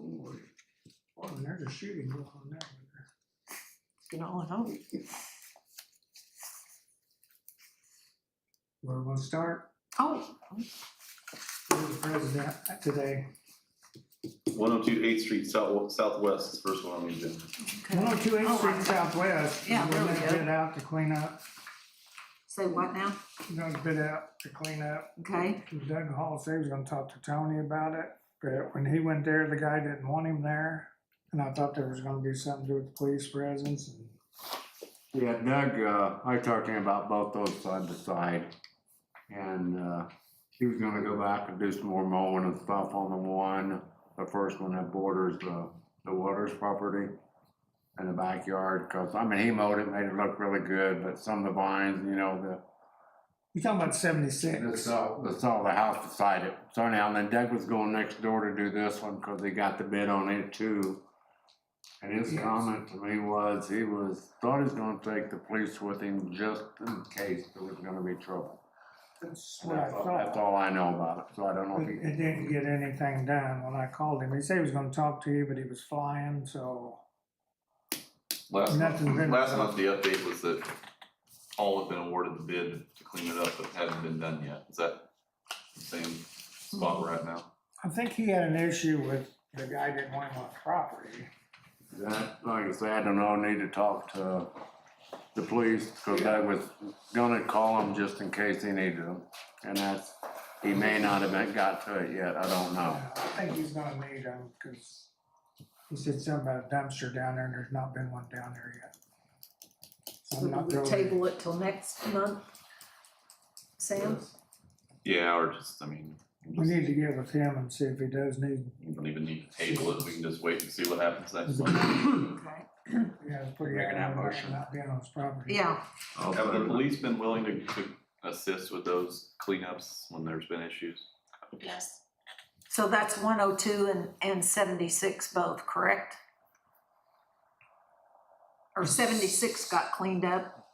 Oh, and there's a shooting going on there. You know, I hope. Where we'll start, Oh, who's the president today? 102 8th Street Southwest is the first one on the agenda. okay. 102 8th Oh, Street right. Southwest. Yeah, there we We're gonna go. bid out to clean up. Say what now? We're gonna bid out to clean up. Okay, Doug Hall said he was gonna talk to Tony about it, but when he went there, the guy didn't want him there. And I thought there was gonna be something to do with the police presence and. Yeah, Doug, I talked to him about both those side to side. And, he was gonna go back and do some more mowing and stuff on the first one that borders the Waters property and the backyard. Cause I mean, he mowed it, made it look really good, but some of the vines, you know, You're talking about 76. that's all the house beside it. So anyhow, and then Doug was going next door to do this one, cause he got the bid on it too. And his Yes. comment to me was, thought he was gonna take the police with him just in case there was gonna be trouble. That's what I thought. That's all I know about it, so I don't know if It he. didn't get anything done when I called him. He said he was gonna talk to you, but he was flying, so. Last Nothing been- month, the update was that Hall had been awarded the bid to clean it up, but it hadn't been done yet. Is that the same spot we're at now? I think he had an issue with the guy didn't want him on the property. That, like I said, I don't know, I need to talk to the police, cause I was gonna call him just in case he needed them. And he may not have got to it yet, I don't know. I think he's gonna need him, cause he said something about a dumpster down there and there's not been one down there yet. So so I'm we not would really. table it till next month? Sam? Yeah, or just, I mean, We need to get with him and see if he does need. we don't even need to table it. We can just wait and see what happens next month. Okay. Yeah, it's pretty Making that adamant about motion. not being on his property. Yeah, Have the police been willing to assist with those cleanups when there's been issues? Yes. so that's 102 and 76 both, correct? Or 76 got cleaned up?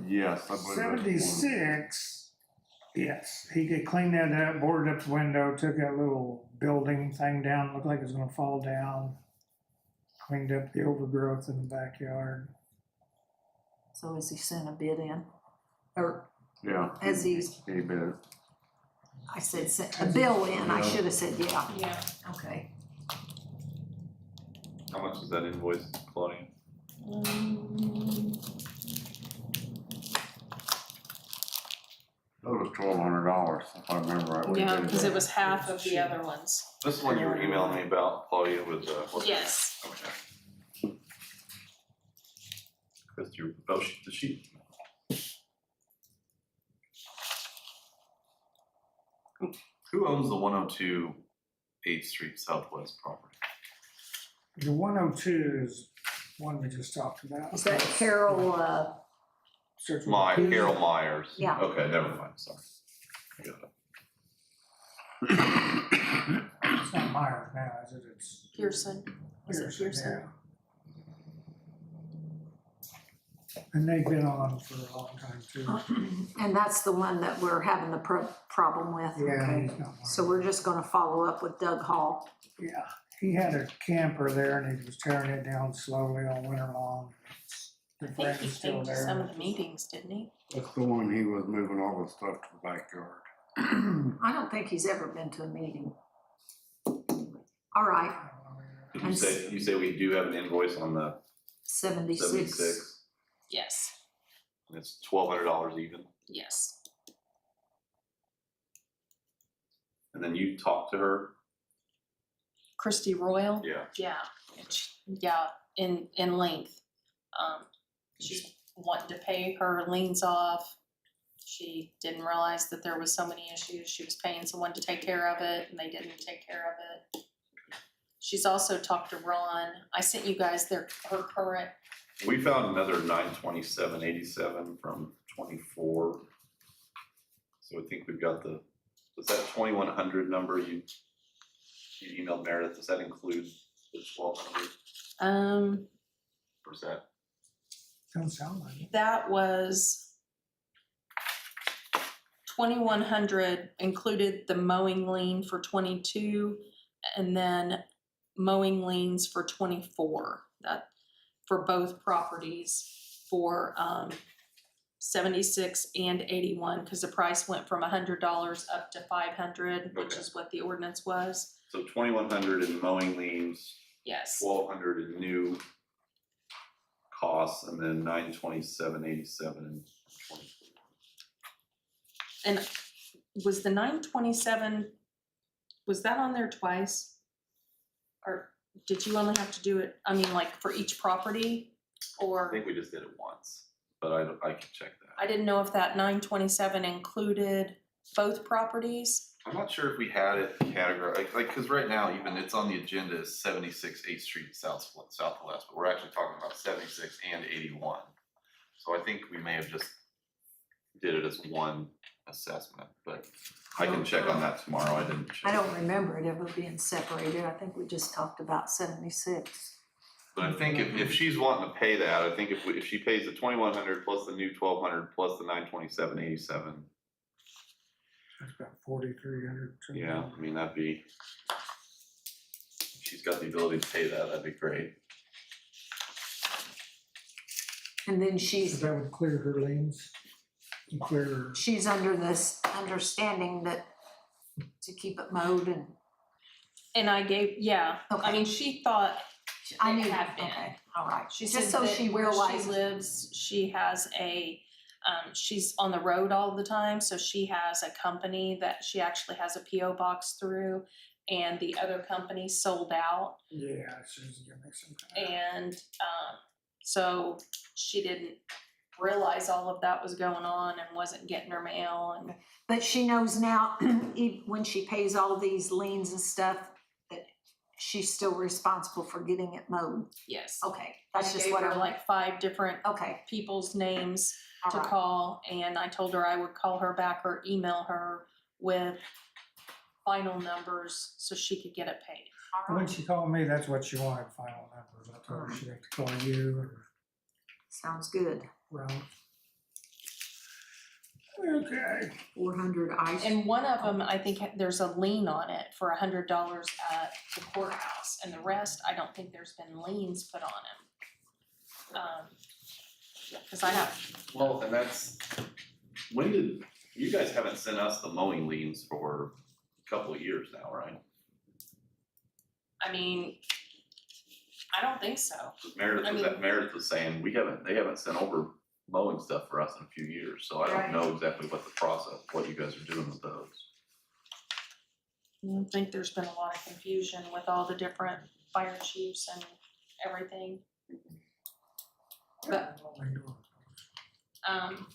Yes, I believe that's one. 76, yes, he could clean that up, boarded up the window, took that little building thing down, looked like it was gonna fall down. Cleaned up the overgrowth in the backyard. So has he sent a bid in? Or Yeah. has he's, He bid. I said sent a bill in, I should have said yeah. Yeah. Okay. How much is that invoice, Claudia? That was $1,200, if I remember right. we Yeah, did because that. it was half of the other ones. This is one you were emailing me about, Claudia, with, what's it? Yes. Okay. Chris, the sheet. Who owns the 102 8th Street Southwest property? The 102 is one we just talked about. Is that Carol, Starts with P. Carol Myers. Yeah. Okay, never mind, sorry. I got it. It's not Myers now, is it? It's Pearson. Was it Pearson? yeah. And they've been on for a long time too. and that's the one that we're having the problem with? Yeah, Okay. he's not So Myers. we're just gonna follow up with Doug Hall. Yeah, he had a camper there and he was tearing it down slowly all winter long. The I think frame he is still came to some of there. the meetings, didn't he? That's the one he was moving all the stuff to the backyard. I don't think he's ever been to a meeting. All right, Did you say we do have an invoice on the 76. 76? Yes. And it's $1,200 even? Yes. And then you talked to her? Christy Royal? Yeah. Yeah. Yeah, in length. She's wanting to pay her liens off. She didn't realize that there was so many issues. She was paying someone to take care of it and they didn't take care of it. She's also talked to Ron. I sent you guys her current. We found another 927.87 from 24. So I think we've got was that 2100 number you emailed Meredith, does that include the 1200? Or is that? Don't sound like it. That was 2,100 included the mowing lien for 22, and then mowing liens for 24, that, for both properties for, 76 and 81, because the price went from $100 up to 500, which Okay. is what the ordinance was. So 2,100 in mowing liens, Yes. 1,200 in new costs, and then 927.87 in 24. And was the 927, was that on there twice? Or did you only have to do it, I mean, like for each property? I Or, think we just did it once, but I can check that. I didn't know if that 927 included both properties? I'm not sure if we had it categorized, like, cause right now, even it's on the agenda as 76 8th Street Southwest, but we're actually talking about 76 and 81. So I think we may have just did it as one assessment, but I can check on that tomorrow, I didn't check. I don't remember it ever being separated. I think we just talked about 76. But I think if she's wanting to pay that, I think if she pays the 2,100 plus the new 1,200 plus the 927.87, That's about 4,300. yeah, I mean, that'd be, if she's got the ability to pay that, that'd be great. And then So she's that would clear her liens, and clear her. she's under this understanding that to keep it mowed and And I gave, yeah, I Okay. mean, she thought, I It knew, had been. okay, all right. she Just said so that she where she realizes. lives, she has a, she's on the road all the time, so she has a company that she actually has a PO box through, and the other company sold out, Yeah, she's gonna make some. and so she didn't realize all of that was going on and wasn't getting her mail, and But she knows now, when she pays all these liens and stuff, that she's still responsible for getting it mowed. yes. Okay, that's I just gave what her I'm like 5 different okay, people's names all to right. call, and I told her I would call her back or email her with final numbers so she could get it paid. All When right. she called me, that's what she wanted, final numbers. I told her she'd have to call you or Sounds good. Ralph. Okay. 400 ice. And one of them, I think there's a lien on it for $100 at the courthouse, and the rest, I don't think there's been liens put on them. Cause I have, Well, and that's, when did, you guys haven't sent us the mowing liens for a couple of years now, right? I mean, I don't think so. Meredith was saying, they haven't sent over mowing stuff for us in a few years, so I Right. don't know exactly what the process, what you guys are doing with those. I think there's been a lot of confusion with all the different fire chiefs and everything. But,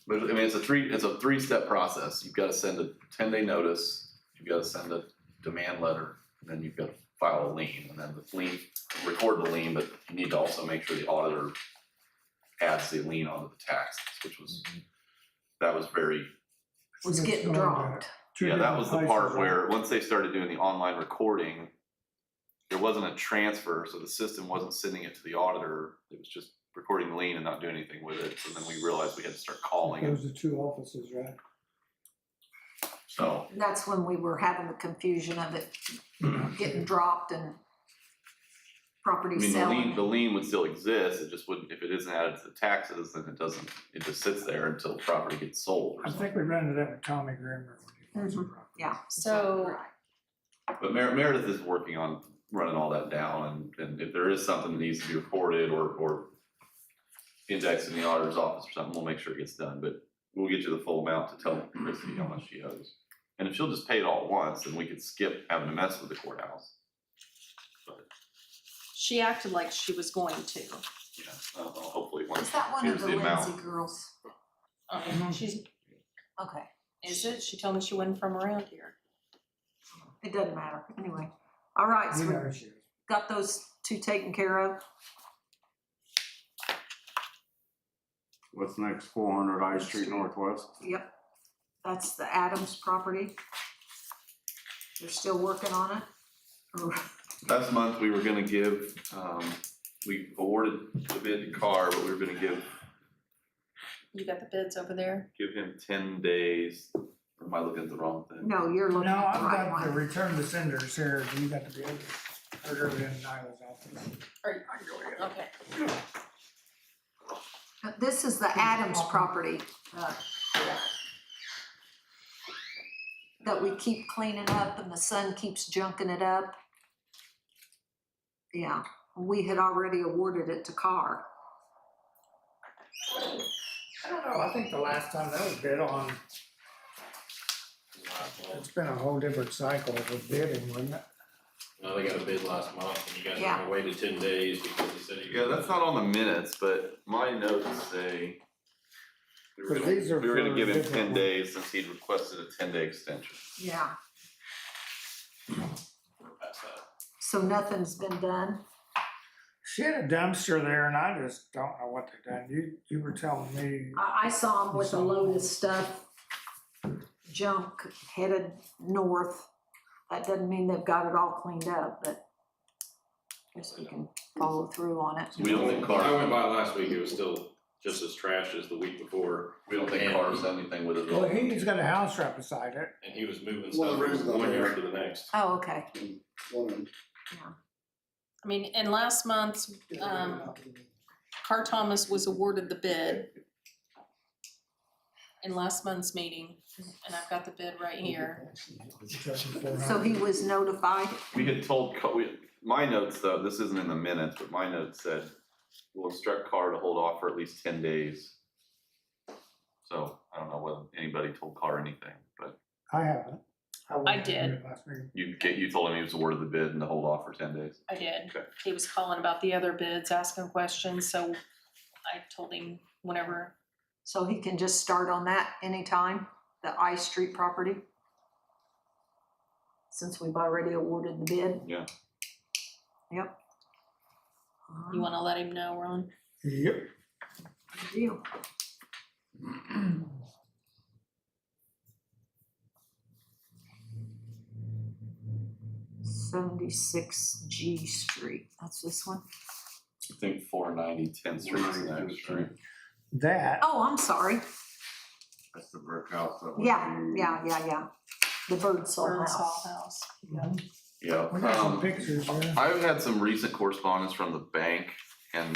But I mean, it's a 3-step process. You've gotta send a 10-day notice, you've gotta send a demand letter, and then you've gotta file a lien, and then the lien, record the lien, but you need to also make sure the auditor adds the lien onto the taxes, which was, that was very, Was getting dropped. yeah, that was the part where, once they started doing the online recording, there wasn't a transfer, so the system wasn't sending it to the auditor, it was just recording the lien and not doing anything with it, so then we realized we had to start calling it, Those are 2 offices, right? so. That's when we were having the confusion of it getting dropped and I property mean, selling. the lien would still exist, it just wouldn't, if it isn't added to the taxes, then it doesn't, it just sits there until the property gets sold or I something. think we ran into that with Tommy Grimmer when he bought some property. Yeah. So- Right. But Meredith is working on running all that down, and if there is something that needs to be reported or indexed in the auditor's office or something, we'll make sure it gets done, but we'll get you the full amount to tell Christie how much she owes. And if she'll just pay it all at once, then we could skip having to mess with the courthouse. But, she acted like she was going to. yeah, hopefully once Is that one of here's the the amount. Lindsay girls? She's, Okay, is it? She told me she wasn't from around here. it doesn't matter. Anyway, all right, We so know we she is. got those 2 taken care of. What's next, 400 I Street Northwest? Yep, that's the Adams property. They're still working on it. Or- Last month, we were gonna give, we awarded the bid to Carr, but we were gonna give You got the bids over there? him 10 days. Or am I looking at the wrong thing? No, you're looking No, at the I've right got the one. return to senders here. You got the bill. Or go ahead and Nyla's office. Or- I can go ahead. Okay. This is the Adams property. That we keep cleaning up and the sun keeps junking it up. Yeah, we had already awarded it to Carr. I don't know, I think the last time that was bid on, it's been a whole different cycle of bidding, wasn't it? No, they got a bid last month, and you guys Yeah. are gonna wait 10 days because he said he. Yeah, that's not on the minutes, but my notes say we were But gonna, these are we were gonna for give him different 10 ones. days since he'd requested a 10-day extension. Yeah, We're past that. so nothing's been done. She had a dumpster there and I just don't know what they've done. You were telling me, I saw them with a load of stuff, junk headed north. That doesn't mean they've got it all cleaned up, but I guess we can follow through on it. We don't think When I Carr, went by last week, it was still just as trash as the week before, we don't think And- Carr's done anything with it at well, all. he's got a house right beside it. and he was moving Well, stuff the room's from not one there. yard to the next. Oh, okay. One of them. I mean, and last month, Carr Thomas was awarded the bid in last month's meeting, and I've got the bid right here. So he was notified. We had told, my notes though, this isn't in the minutes, but my notes said, we'll instruct Carr to hold off for at least 10 days. So I don't know whether anybody told Carr anything, but I haven't. I did. you told him he was awarded the bid and to hold off for 10 days. I did. Okay. He was calling about the other bids, asking questions, so I told him whenever. So he can just start on that anytime, the I Street property? Since we've already awarded the bid? Yeah. Yep. You wanna let him know, Ron? Yep. Good deal. 76 G Street, that's this one? I think 490 10th Street is the next street. That, Oh, I'm sorry, That's the brick house that was. yeah. The Birdsall Birdsall House. House. Yeah. we got some pictures there. I've had some recent correspondence from the bank and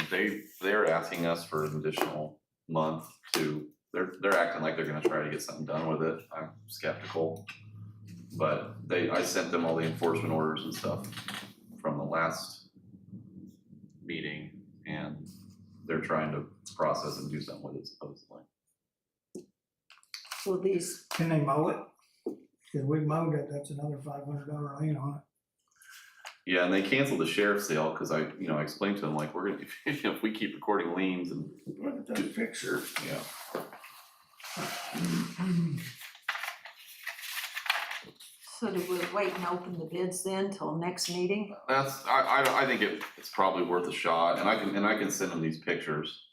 they're asking us for an additional month to, they're acting like they're gonna try to get something done with it. I'm skeptical. But I sent them all the enforcement orders and stuff from the last meeting and they're trying to process and do something with it supposedly. Will these, Can they mow it? Cause we mowed it, that's another $500 lien on it. Yeah, and they canceled the sheriff's sale because I explained to them like, we're gonna, if we keep recording liens and, Look at that picture. yeah. so do we wait and open the bids then till next meeting? That's, I think it's probably worth a shot, and I can send them these pictures.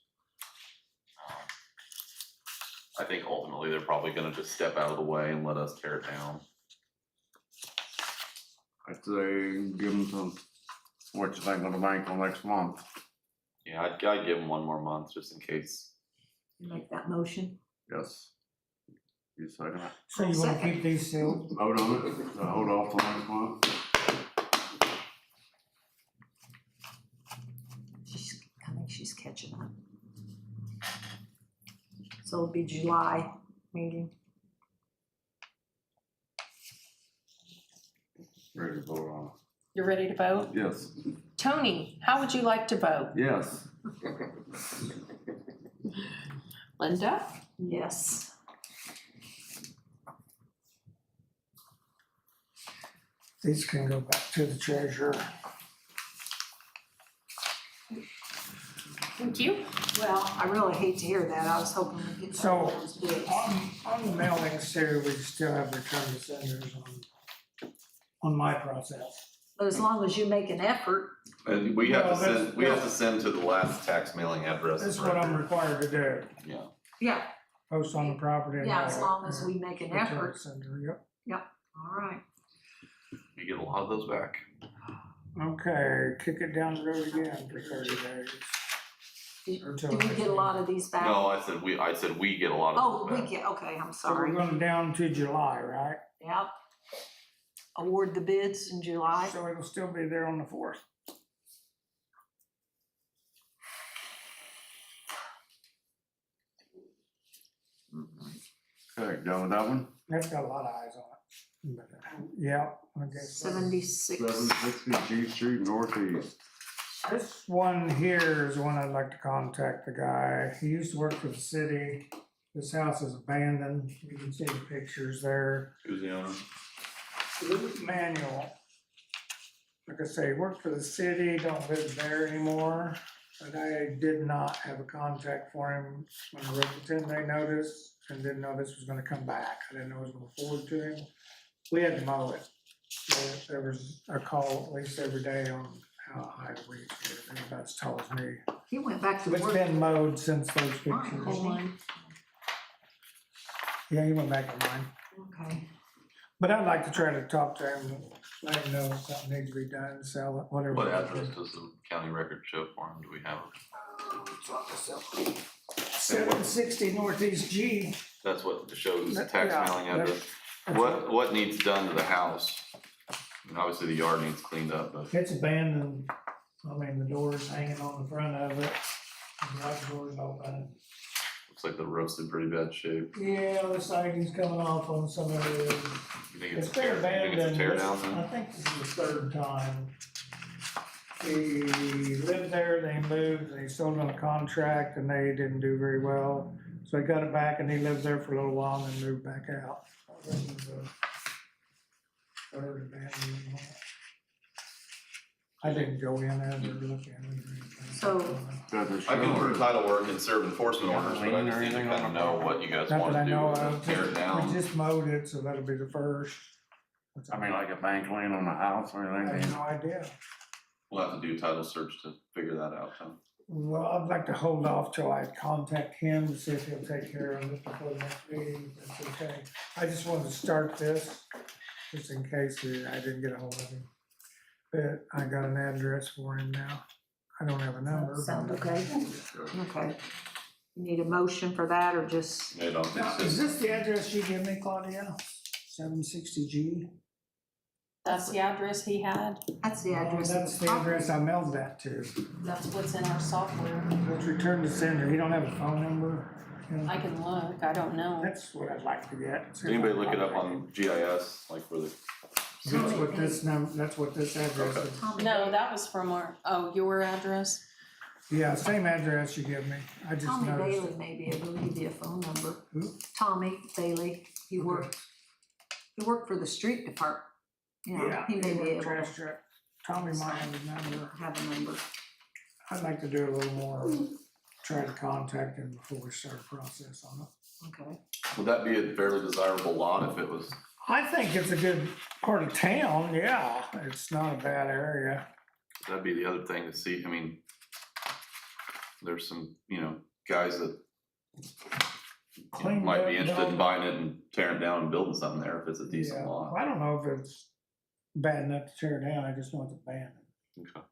I think ultimately they're probably gonna just step out of the way and let us tear it down. I'd say give them some, what you think on the bank on next month. Yeah, I'd give them one more month just in case. Make that motion. Yes. You second it? So you wanna Second. keep these sealed? Vote on it, hold off till next month. I think she's catching up. So it'll be July meeting. Ready to vote on You're ready to vote? it. Yes, Tony, how would you like to vote? yes. Linda? Yes. These can go back to the treasurer. Thank you. Well, I really hate to hear that. I was hoping we'd get some of those bids. On the mailings too, we still have return to senders on my process. But as long as you make an effort, And we have to Well, that's- send, we have to send to the last tax mailing address. That's what I'm required to do, Yeah, yeah, post on the property. and yeah, as mail it. long as we make an Return to effort. sender, yep. All right. you get a lot of those back. Okay, kick it down the road again for 30 days. Or till Do we next get a meeting. lot of these back? No, I said we get a lot Oh, of we those back. get, okay, I'm So we're sorry. going down to July, right? Yep. award the bids in July. So it'll still be there on the 4th. Okay, done with that one? That's got a lot of eyes on it. But, yeah, I guess. so. 76. 760 G Street Northeast. This one here is one I'd like to contact the guy. He used to work for the city. This house is abandoned. You can see the pictures there. Who's the owner? Luke Manuel. Like I say, worked for the city, don't live there anymore. But I did not have a contact for him when I wrote the 10-day notice and didn't know this was gonna come back. I didn't know it was gonna forward to him. We had to mow it. There was a call at least every day on how high the weeds were. They're about as tall as me. He went back to So it's work. been mowed since those Mine, pictures. hasn't he? Yeah, he went back to mine. Okay. But I'd like to try to talk to him, let him know if something needs to be done, sell it, whatever. What address does the county record show for him? Do we have? 760 Northeast G. That's what shows the That- tax yeah, mailing that- address. What needs done to the house? I mean, obviously the yard needs cleaned up, but It's abandoned. I mean, the door's hanging on the front of it. The right door's open. looks like the roof's in pretty bad shape. Yeah, the siding's coming off on some of it. You think It's it's a been tear, you think abandoned. it's a tear This- down then? I think this is the 3rd time. He lived there, they moved, they sold on a contract and they didn't do very well. So he got it back and he lived there for a little while and then moved back out. This is the 3rd abandonment one. I didn't go in and look at it or anything. So- Does it I can show order or- title work and serve enforcement Yeah, orders, but I lien just or need to anything kind on of the know property? what you guys Not want that I to know do, of, tear it we down. just mowed it, so that'll be the first. I mean, like a bank lien on the house or I have anything? no idea. We'll have to do a title search to figure that out, huh? Well, I'd like to hold off till I contact him to see if he'll take care of it before the next meeting, if that's okay. I just wanted to start this, just in case I didn't get a hold of him. But I got an address for him now. I don't have a number. but- Sound okay? Okay. You need a motion for that or just, I don't Now, think is so. this the address you gave me, Claudia? 760G? That's the address he had. that's the address of That's the the property. address I mailed that to. That's what's in our software. Let's return to sender. He don't have a phone number? I can look, I don't know. That's what I'd like to get. Did anybody look it up on GIS, like where the, That's what this that's what this address Okay. is. Tommy No, Bailey. that was from your address? Yeah, same address you give me. I just Tommy noticed Bailey it. may be able to give you a phone number. Who? Tommy Bailey, he worked for the street department. You know, Yeah, he may be worked able trash to truck. Tommy might have his number. have a number. I'd like to do a little more, try to contact him before we start a process on it. Okay. would that be a fairly desirable lot if it was, I think it's a good part of town, yeah. It's not a bad area. that'd be the other thing to see, I mean, there's some, guys that Cleaned might up, be interested in done. buying it and tearing it down and building something there if it's a decent Yeah. lot. I don't know if it's bad enough to tear down, I just know it's abandoned. Okay.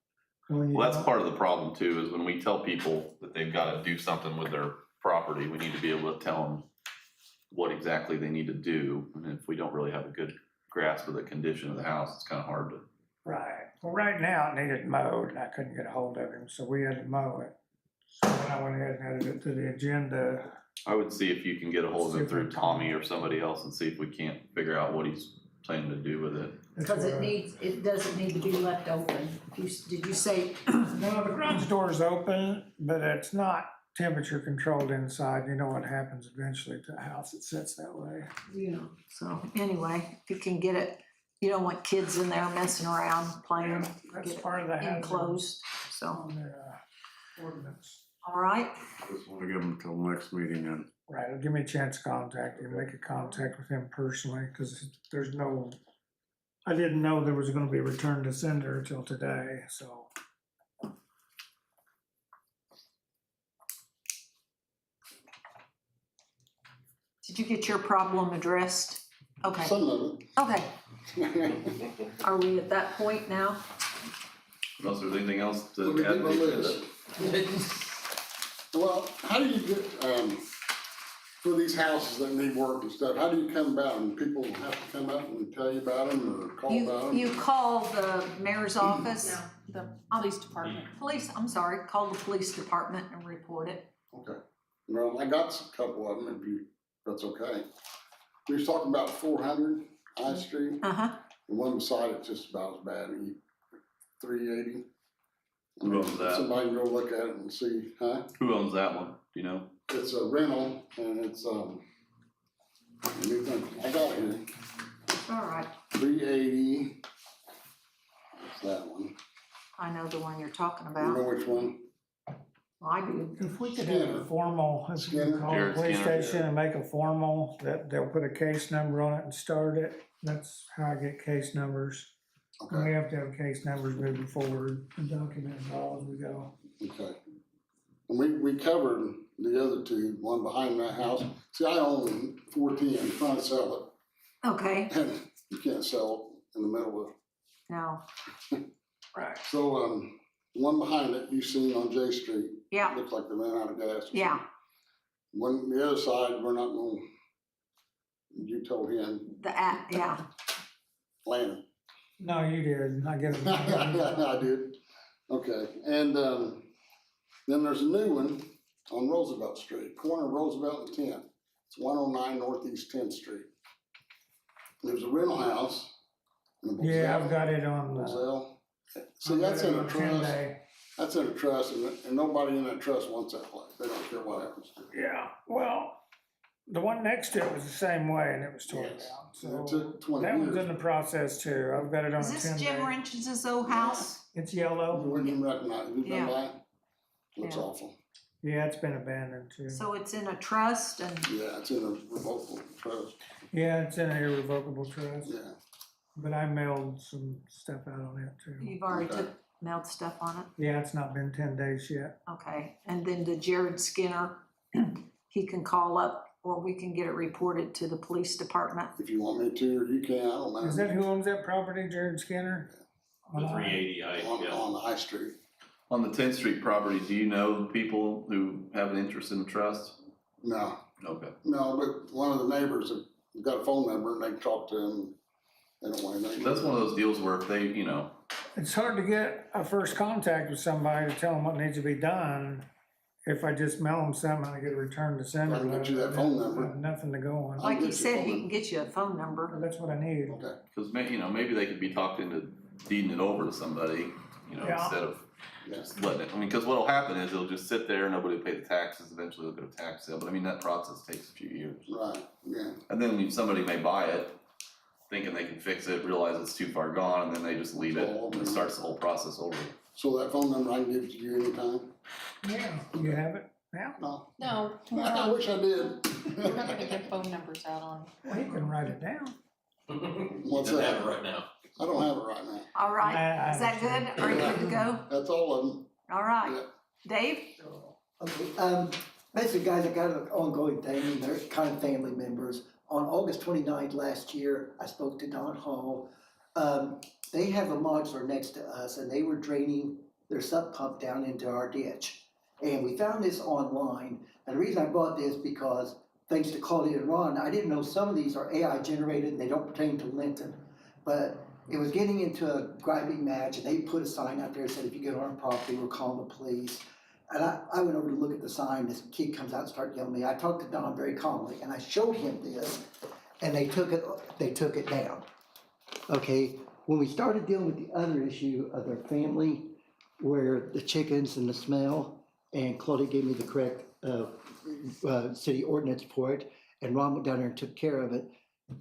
When you Well, that's don't- part of the problem too, is when we tell people that they've gotta do something with their property, we need to be able to tell them what exactly they need to do, and if we don't really have a good grasp of the condition of the house, it's kinda hard to. Right, well, right now it needed mowed and I couldn't get a hold of him, so we had to mow it. So then I went ahead and added it to the agenda. I would see if you can get a hold of See him if through we can- Tommy or somebody else and see if we can't figure out what he's planning to do with it. That's Because what I- it doesn't need to be left open. Did you say, No, the garage door is open, but it's not temperature controlled inside. You know what happens eventually to a house that sits that way. so anyway, if you can get it, you don't want kids in there messing around, playing, That's get it part of the hazard enclosed, so, on the ordinance. all right. Just wanna give them till next meeting and Right, it'll give me a chance to contact him, make a contact with him personally, because there's no, I didn't know there was gonna be a return to sender till today, so. Did you get your problem addressed? Okay, Some of okay. it. Are we at that point now? Unless there's anything else to Well, we add did to my the list. agenda. Well, how do you get, for these houses that need work and stuff, how do you come about them? People have to come up and tell you about them or call about them? You call the mayor's office. No, the police department. Call the police department and report it. Okay, well, I got a couple of them, if that's okay. We was talking about 400 High Street, Uh-huh. the one beside it's just about as bad, 380. Who owns that? Somebody can go look at it and see, huh? Who owns that one? Do you know? It's a rental and it's, new thing. I got it here, All right. 380. That's that one. I know the one you're talking You know about. which one? Well, I do. If we could have a formal, if you could call the Jared police Skinner. station and make a formal, that they'll put a case number on it and start it. That's how I get case numbers. And Okay, we have to have case numbers moving forward and document it all as we go. okay. And we covered the other two, one behind that house. See, I own 410, trying to sell Okay, it, and you can't sell it in the middle of. no, Right. So, one behind it, you seen on J Street, yeah, looks like they ran out of gas. yeah, One, the other side, we're not gonna, you told him, yeah. Landon. No, you did. I get it. I did, okay, and, then there's a new one on Roosevelt Street, corner of Roosevelt and 10th. It's 109 Northeast 10th Street. There's a rental house. in a Yeah, I've Moselle. got it on. Moselle. See, that's in a trust, that's in a trust, and nobody in that trust wants that place, they don't care what happens to it. Yeah, well, the one next to it was the same way and it was torn Yes. down. And it So took 20 that one's years. in the process too. I've got it on Is a this 10 Jim day. Wrench's old house? It's You yellow. wouldn't even recognize it, you've Yeah. been by it? Looks Yeah. awful. Yeah, it's been abandoned too. So it's in a trust and, Yeah, it's in a revocable trust, Yeah, it's in an irrevocable trust, yeah. but I mailed some stuff out on it too. you've already Okay. mailed stuff on it? Yeah, it's not been 10 days yet. Okay, and then the Jared Skinner, he can call up or we can get it reported to the police department. If you want me to, or you can, I don't mind. Is that who owns that property, Jared Skinner? The 380, On, on the High Street. On the 10th Street property, do you know people who have an interest in the trust? No, Okay. no, but one of the neighbors have got a phone number and they can talk to him. They don't want anything. That's one of those deals where if they, It's hard to get a first contact with somebody to tell them what needs to be done. If I just mail them something, I get a return to sender. I can get you that phone number. I have nothing to go on. Like get he your said, phone he number. can get you a phone number. That's what I need. Okay, because maybe they could be talked into deeding it over to somebody, Yeah. instead of yeah, just letting it. I mean, because what'll happen is it'll just sit there, nobody will pay the taxes, eventually they'll go to tax sale, but I mean, that process takes a few years. right, yeah. And then somebody may buy it, thinking they can fix it, realize it's too far gone, and then they just leave it, and it starts the whole process over. So that phone number, I can give it to you anytime? Yeah, you have it now? No, No, we're I not, wish I did. we're not gonna give phone numbers out on. Well, you can write it down. What's Doesn't have that? it right now. I don't have it right now. All right, I is that good? Are you good to go? That's all of them. All right, Yeah. Dave? Okay, basically, guys, I got an ongoing thing, and they're kind of family members. On August 29th last year, I spoke to Don Hall. They have a modular next to us, and they were draining their sump pump down into our ditch. And we found this online, and the reason I brought this because, thanks to Claudia and Ron, I didn't know some of these are AI generated, and they don't pertain to Linton. But it was getting into a griping match, and they put a sign out there that said, if you get on our property, we're calling the police. And I went over to look at the sign, this kid comes out and started yelling at me. I talked to Don very calmly, and I showed him this, and they took it down. Okay, when we started dealing with the other issue of their family, where the chickens and the smell, and Claudia gave me the correct city ordinance for it, and Ron went down there and took care of it.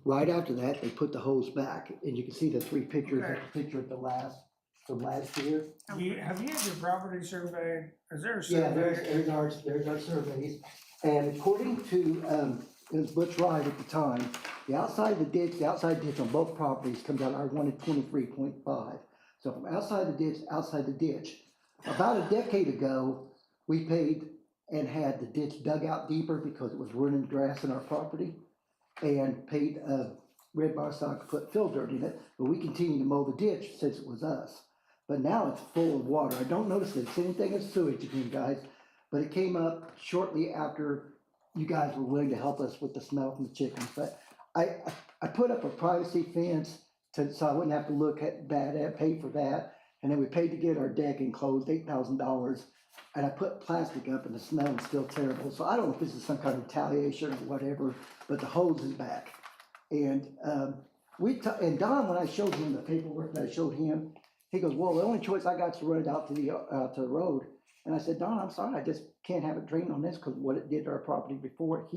Right after that, they put the hose back, and you can see the three pictures, Okay. the picture of from last year. Have you had your property surveyed? Is there a Yeah, survey? there's our surveys, and according to, it was Butch Wright at the time, the outside ditch on both properties comes out R1 at 23.5. So from outside the ditch, about a decade ago, we paid and had the ditch dug out deeper because it was ruining grass in our property, and paid Red Bar Stock to put fill dirt in it, but we continued to mow the ditch since it was us. But now it's full of water. I don't notice that it's anything of sewage again, guys, but it came up shortly after you guys were willing to help us with the smell from the chickens, but I put up a privacy fence so I wouldn't have to look at that, pay for that. And then we paid to get our deck enclosed, $8,000. And I put plastic up and the smell is still terrible. So I don't know if this is some kind of retaliation or whatever, but the hose is back. And, and Don, when I showed him the paperwork that I showed him, he goes, well, the only choice I got is to run it out to the road. And I said, Don, I'm sorry, I just can't have it drain on this because what it did to our property before.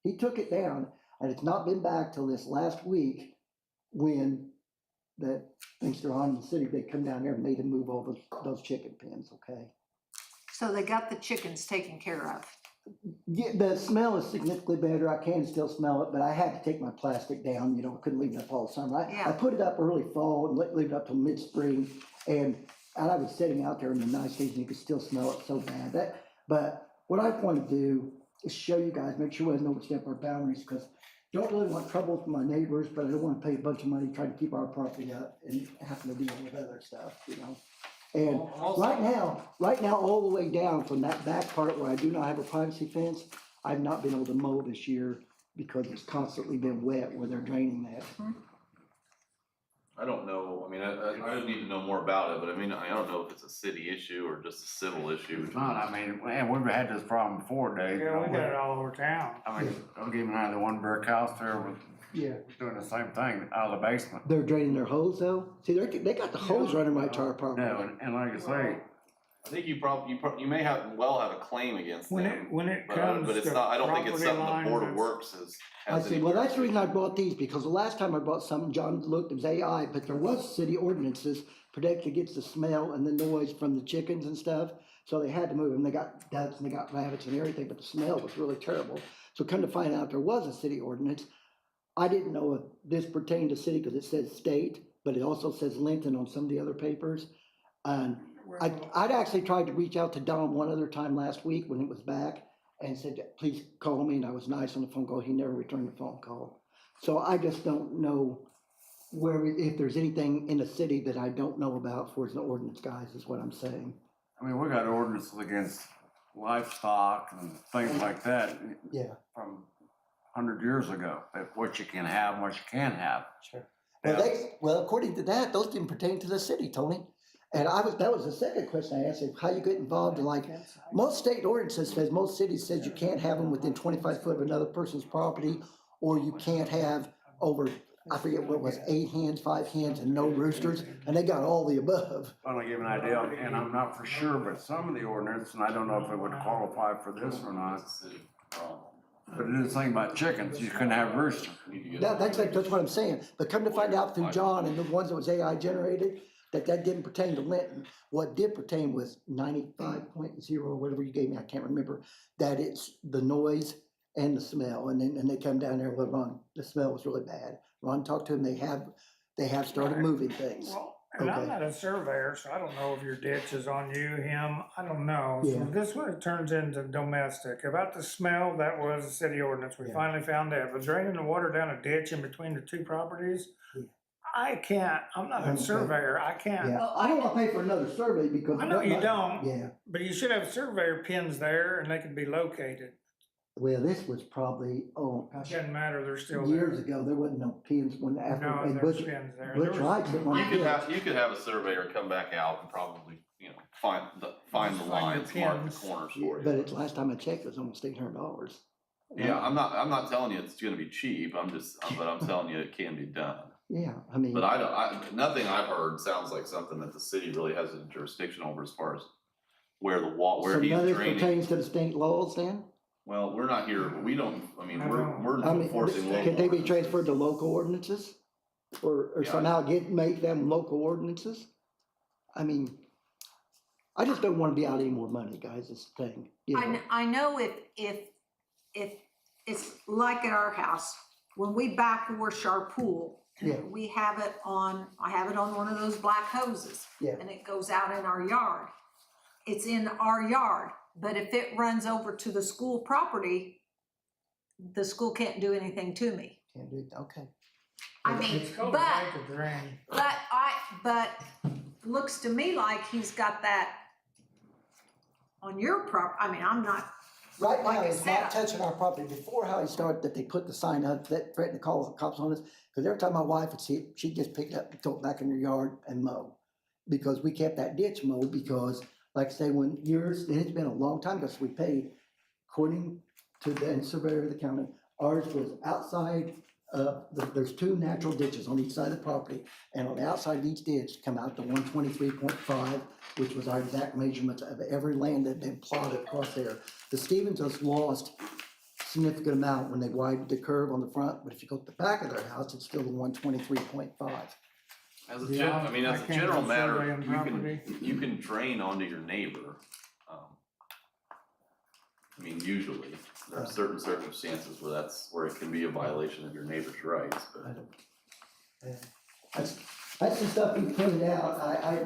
He took it down and it's not been back till this last week when the things are on in the city, they come down there and made them move all those chicken pens, okay? So they got the chickens taken care of. Yeah, the smell is significantly better. I can still smell it, but I had to take my plastic down. You know, I couldn't leave it up all summer. I put it up early fall and leave it up till mid-spring. And I was sitting out there in the nice days and you could still smell it so bad. But what I want to do is show you guys, make sure we don't overstep our boundaries, because I don't really want trouble from my neighbors, but I don't want to pay a bunch of money trying to keep our property up and having to deal with other stuff, you know? And right now, all the way down from that back part where I do not have a privacy fence, I've not been able to mow this year because it's constantly been wet where they're draining that. I don't know, I mean, I just need to know more about it, but I mean, I don't know if it's a city issue or just a civil issue. It's not, I mean, man, we've had this problem before, Dave. Yeah, we got it all over town. I mean, don't get me wrong, the one brick house there was doing the same thing out of the basement. They're draining their hose though? See, they got the hose running right to our property. No, and like I say, I think you may have a claim against them. When it But, comes but it's to not, I don't think it's property something the Board of lines, Works has. I see, well, that's the reason I bought these, because the last time I bought something, John looked, it was AI, but there was city ordinances protected against the smell and the noise from the chickens and stuff. So they had to move them. They got ducks and they got rabbits and everything, but the smell was really terrible. So come to find out there was a city ordinance. I didn't know if this pertained to city because it says state, but it also says Linton on some of the other papers. And I'd actually tried to reach out to Don one other time last week when it was back and said, please call me. And I was nice on the phone call. He never returned the phone call. So I just don't know if there's anything in the city that I don't know about for the ordinance guys is what I'm saying. I mean, we got ordinances against livestock and things like that. Yeah. From 100 years ago, what you can have and what you can't have. Sure. Yeah. Well, according to that, those didn't pertain to the city, Tony. And that was the second question I asked him, how you get involved in, like, most state ordinances says, most cities says you can't have them within 25 foot of another person's property, or you can't have over, I forget what it was, 8 hens, 5 hens, and no roosters, and they got all the above. Well, to give an idea, and I'm not for sure, but some of the ordinance, and I don't know if it would qualify for this or not, but it is saying about chickens, you couldn't have roosters. That's what I'm saying. But come to find out through John and the ones that was AI generated, that didn't pertain to Linton. What did pertain was 95.0, whatever you gave me, I can't remember, that it's the noise and the smell. And they come down there, well, Ron, the smell was really bad. Ron talked to them, they have started moving things. Well, and I'm Okay. not a surveyor, so I don't know if your ditch is on you, him, I don't know. So Yeah. this one, it turns into domestic. About the smell, that was a city ordinance, we Yeah. finally found out. But draining the water down a ditch in between the two properties, Yeah. I'm not a Okay. surveyor, I can't. Yeah, I don't want to pay for another survey because. I know you don't. Yeah, But you should have surveyor pins there and they can be located. well, this was probably, oh, gosh, Doesn't matter, they're still years there. ago, there wasn't no pins when after, No, and there's Butch, pins there. Butch There was- Wright didn't want to. You could have a surveyor come back out and probably, find the Find your lines, mark the pins. corners for But you. it's last time I checked, it was almost $800. Yeah, I'm not telling you it's gonna be cheap, but I'm telling you it can be done. Yeah, I mean. But nothing I've heard sounds like something that the city really has a jurisdiction over as far as where So he's none of this draining. pertains to the state laws then? Well, we're not here, we don't, I we're I mean, enforcing local. can they be ordinances. transferred to local ordinances? Or Yeah. somehow make them local ordinances? I mean, I just don't wanna be out any more money, guys, this thing, you know? I know if it's like at our house, when we backwash our pool, Yeah. I have it on one of those black hoses. Yeah. And it goes out in our yard. It's in our yard, but if it runs over to the school property, the school can't do anything to me. Can't do it, okay. I mean, It's called but, right to drain. but looks to me like he's got that on your I mean, I'm not Right now, Like I it's said, not touching our property. Before how he started, that they put the sign up that threatened to call the cops on us. Cause every time my wife would see it, she'd just pick it up and throw it back in her yard and mow. Because we kept that ditch mowed because, like I say, when years, and it's been a long time since we paid, according to the surveyor of the county, ours was outside, there's two natural ditches on each side of the property. And on the outside of each ditch come out to 123.5, which was our exact measurements of every land that had been plotted across there. The Stevens has lost significant amount when they widened the curve on the front, but if you go to the back of their house, it's still the 123.5. As a Yeah, I mean, as I a can't general go matter, surveying property. you can drain onto your neighbor. I mean, usually, there are certain circumstances where it can be a violation of your neighbor's rights, but. That's the stuff we pointed out. I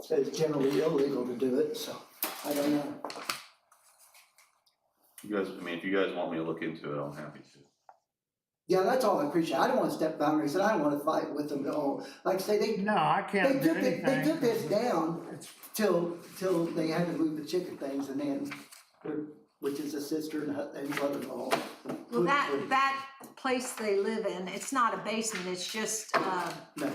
said it's generally illegal to do it, so I don't know. You guys, I mean, if you guys want me to look into it, I'm happy to. Yeah, that's all I appreciate. I don't wanna step boundaries and I don't wanna fight with them at all. Like I say, No, I can't do anything. they took this down It's- till they had to move the chicken things and then, which is a sister and brother-in-law. well, that place they live in, it's not a basement, it's just, No.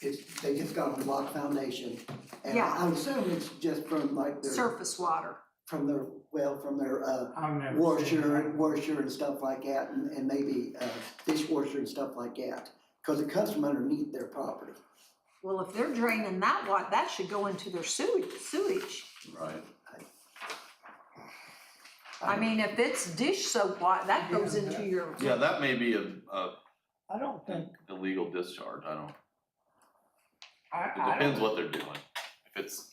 They just got a block foundation. And Yeah. I assume it's just from like their, surface water. from their I've never seen washer and stuff like that, and maybe dishwasher and stuff like that. Cause it comes from underneath their property. Well, if they're draining that water, that should go into their sewage. Right. I mean, if it's dish soap water, that goes into your. Yeah, that may be a I don't think, illegal discharge, I don't, it I depends don't, what they're doing. If it's,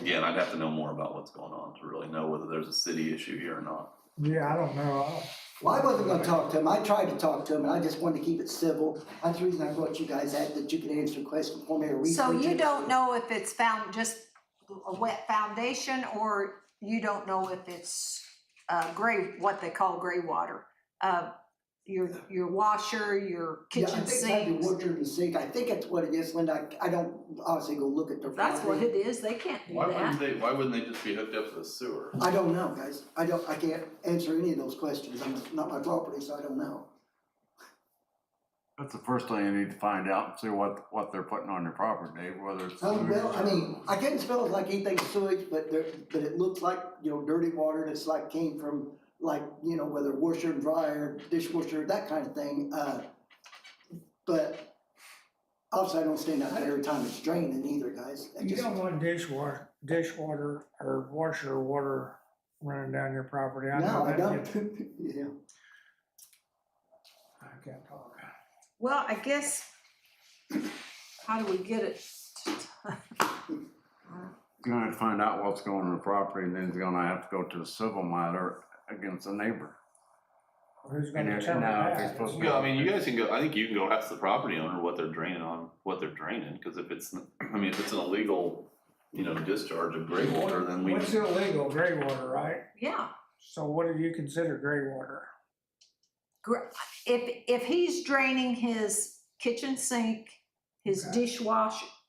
again, I'd have to know more about what's going on to really know whether there's a city issue here or not. yeah, I don't know. Well, I wasn't gonna talk to him. I tried to talk to him and I just wanted to keep it civil. That's the reason I brought you guys out, that you could answer questions for me or research So you it. don't know if it's found just a wet foundation, or you don't know if it's gray, what they call gray water? Your washer, your Yeah, I kitchen think it's like sink. your washer and sink. I think that's what it is, Linda. I don't obviously go look at their That's what property. it is, they can't do Why that. wouldn't they just be hooked up to the sewer? I don't know, guys. I can't answer any of those questions. It's not my property, so I don't know. That's the first thing you need to find out and see what they're putting on their property, whether it's. Well, I mean, I can't smell it like anything sewage, but it looks like, dirty water, and it's like came from, like, whether washer and dryer, dishwasher, that kind of thing, but obviously I don't stand out there every time it's draining either, guys. You don't want dishwater or washer water running down your property. I know No, I that don't, gets- yeah. I can't talk. Well, I guess, how do we get it? You're gonna have to find out what's going on the property, and then he's gonna have to go to the civil matter against the neighbor. Who's And gonna if- determine now, if that? it's supposed to Yeah, I mean, you guys can go, I think you can go ask the property owner what they're draining on, what they're draining, cause if it's an illegal, discharge of gray water, then we. What's illegal? Gray water, right? Yeah, So what do you consider gray water? if he's draining his kitchen sink, his Okay.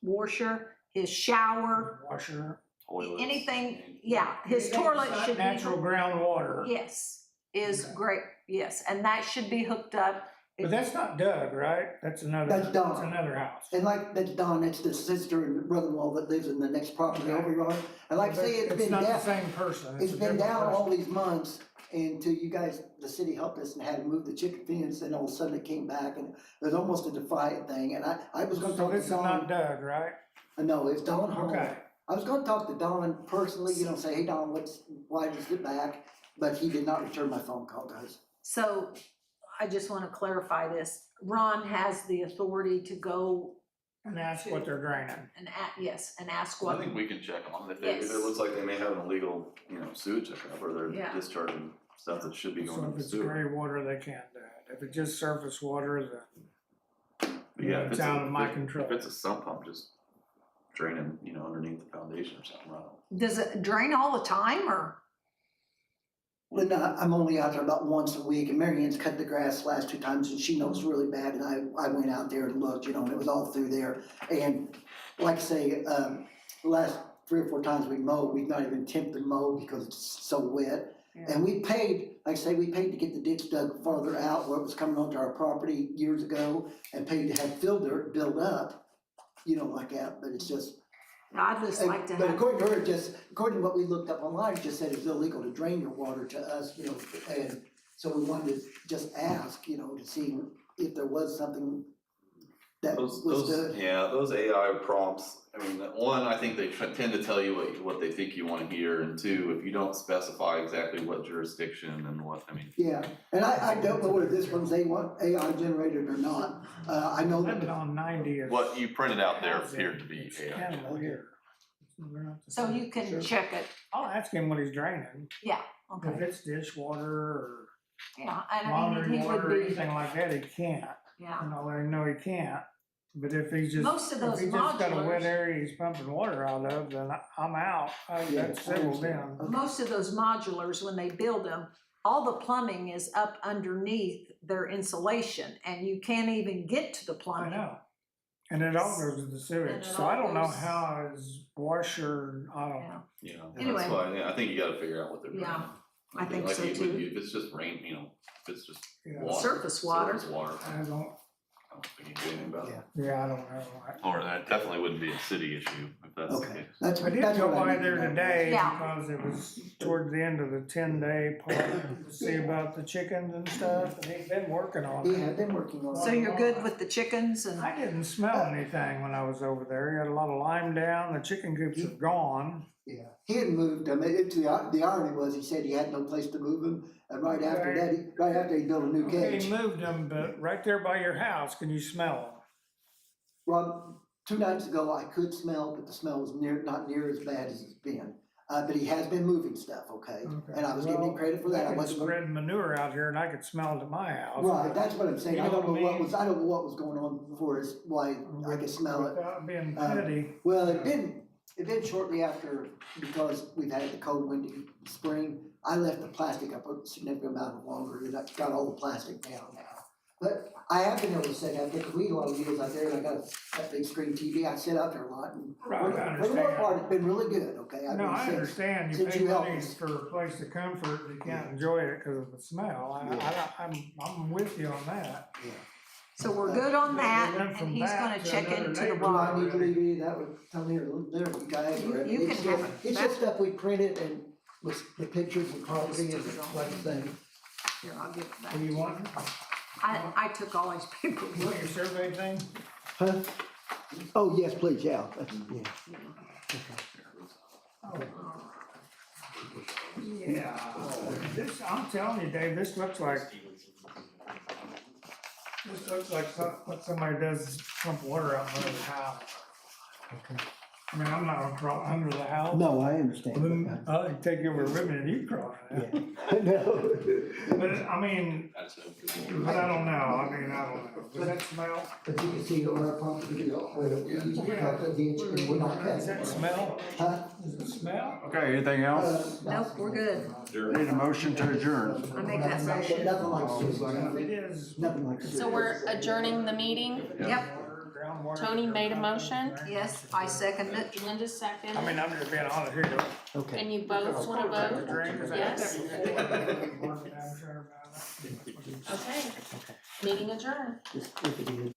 washer, his shower, Washer. Toilets. anything, yeah, his Anything toilet that's should be. Natural groundwater. Yes, is Okay. great, yes, and that should be hooked up. But that's not Doug, right? That's another. That's Don. That's another house. And like, that's Don, that's the sister and brother-in-law that lives in the next property over yard. And like I say, it's been not the down, same person. it's a been different down all person. these months until you guys, the city helped us and had to move the chicken fence, and all of a sudden it came back, and it was almost a defiant thing, and I was gonna So talk this to is not Don. Doug, right? No, it's Don Hall. Okay. I was gonna talk to Don personally, say, hey, Don, why did you sit back? But he did not return my phone call, guys. So I just wanna clarify this, Ron has the authority to go And that's what they're draining. and ask I what. think we can check on them, if it Yes. looks like they may have an illegal, sewage hookup, or they're Yeah. discharging stuff that should be going So in if the it's sewer. gray water, they can't do it. If it's just surface water, then But yeah, it's out of my control. If it's a sump pump, just draining, underneath the foundation or something, right? Does it drain all the time, or? Linda, I'm only out there about once a week, and Mary Ann's cut the grass last 2 times, and she knows really bad, and I went out there and looked, and it was all through there. And like I say, for 3 or 4 times we mowed, we've not even attempted to mow because it's so wet. Yeah. And we paid, like I say, we paid to get the ditch dug farther out where it was coming onto our property years ago, and paid to have fill dirt build up, like that, but it's just. I'd just like to But have, according to her, according to what we looked up online, it just said it's illegal to drain your water to us, and so we wanted to just ask, to see if there was something that was Those, yeah, those AI prompts, I mean, one, I think they tend to tell you what they think you wanna hear, and two, if you don't specify exactly what jurisdiction and what, I mean. Yeah, and I don't know whether this one's AI generated or not, I know Living that, on 90th. What you printed out there appeared to be It's AI. kind of weird. We're not the so same. you can check it, I'll ask him what he's draining, if okay, it's dishwater or yeah, and I laundry mean, he water would or be, anything like that, he can't. yeah. And I'll let him know he can't, but if he's just, Most of if those he's just got a wet modulars- area he's pumping water out of, then I'm out, Yeah, that's I settled understand. in. Most of those modulars, when they build them, all the plumbing is up underneath their insulation, and you can't even get to the I plumbing. know. And it all goes to the And sewage, it so all I don't know goes- how his washer, I don't Yeah, know. You know, Anyway. that's why, yeah, I think you gotta figure out what they're doing. Yeah, I think Like so you would- too. If it's just rain, if it's just Yeah. water. Surface water. Surface water, I don't, I don't think you can do anything about it. yeah, I don't know. Or that definitely wouldn't be a city issue if that's the okay, case. that's, I did that's go what I by need to there know. today Yeah. because it was toward the end of the 10-day part to see about the chickens and stuff, and he'd been working on He it. had been working on So it. you're good with the chickens and, I didn't smell anything when I was over there. He had a lot of lime down, the chicken coops are gone. Yeah, he had moved them, the irony was, he said he had no place to move them, and right after that, right after he built a new Okay, cage. he moved them, but right there by your house, can you smell Well, 2 nights ago, I could smell, but the smell was not near as bad as it's been. But he has been moving stuff, okay? them? Okay. And I was giving him Well, credit for that. I could wasn't gonna- spread manure out here and I could smell it at my house. Right, that's what I'm saying. You I know don't know what I what mean? was, I don't know what was going on for us, why I could smell it. Without being Uh, petty. Well, it didn't shortly after, because we've had the cold windy spring. I left the plastic up a significant amount longer, and I got all the plastic down now. But I have been able to sit out there, 'cause we eat a lot of meals out there, and I got that big screen TV, I sit out there a lot, and Right, I for the most understand. part, it's been really good, okay? No, I understand, you since pay you helped money us. for a place to comfort, you can't enjoy it because of the smell, I'm with you on that. so we're good on that, We went and from he's that gonna to check another into the neighbor. Do I water. need to leave any of that with, tell me, there, you guys, or You it's can have just, it. it's just stuff we printed and with the pictures and property and like the thing. Here, I'll give it back. What do you want? I took all his You paperwork. want your survey thing? Huh? Oh, yes, please, yeah, yeah. Yeah, this, I'm telling you, Dave, this looks like what somebody does, pump water out under the house. I mean, I'm not gonna crawl under the house. No, I understand. Then I can take you over a ribbon and you crawl in it. Yeah, no. But I mean, That's it. but I don't know, I don't know. Does that smell? But you can see our property, we cut the ditch and we're not Does that cutting. smell? Huh? Does it smell? Okay, anything else? Nope, we're good. Need a motion to adjourn. I make that motion. Nothing like Susan. It is. Nothing like Susan. So we're adjourning the meeting. Yep, Groundwater. Tony made a motion, yes, I second it. Linda seconded. I mean, I'm just being honest, here you go. Okay. And you both wanna vote? Yes. Yes. Okay, meeting adjourned. Just look at it.